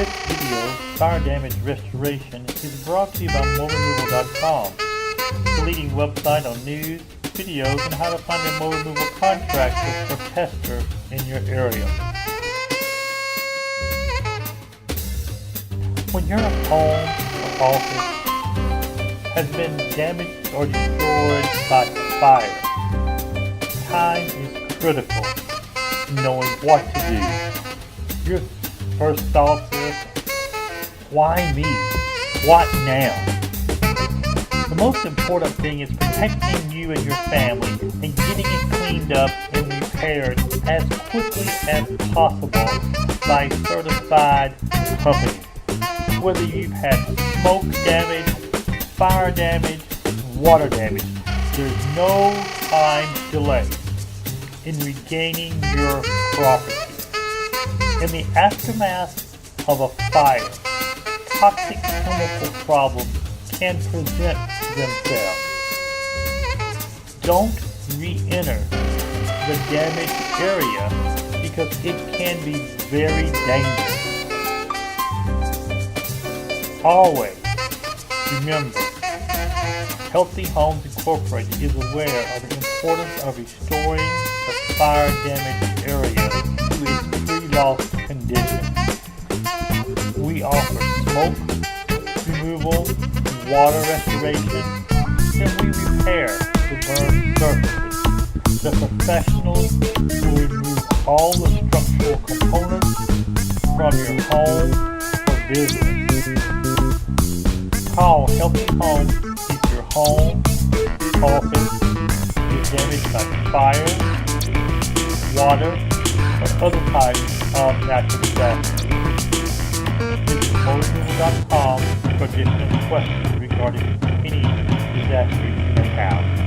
This video, Fire Damage Restoration, is brought to you by moreremoval.com, the leading website on news, videos, and how to find a mower removal contractor or tester in your area. When your home or office has been damaged or destroyed by fire, time is critical in knowing what to do. Your first thought is, why me? What now? The most important thing is protecting you and your family and getting it cleaned up and repaired as quickly as possible by a certified company. Whether you've had smoke damage, fire damage, water damage, there's no time delay in regaining your property. In the aftermath of a fire, toxic chemical problems can present themselves. Don't re-enter the damaged area because it can be very dangerous. Always remember, Healthy Homes Incorporated is aware of the importance of restoring the fire damaged area to its pre-loss condition. We offer smoke removal, water restoration, and we repair the burned surfaces. The professionals will remove all the structural components from your home or business. Call Healthy Homes if your home, office is damaged by fire, water, or other types of natural disasters. Visit moreremoval.com for additional questions regarding any disaster you may have.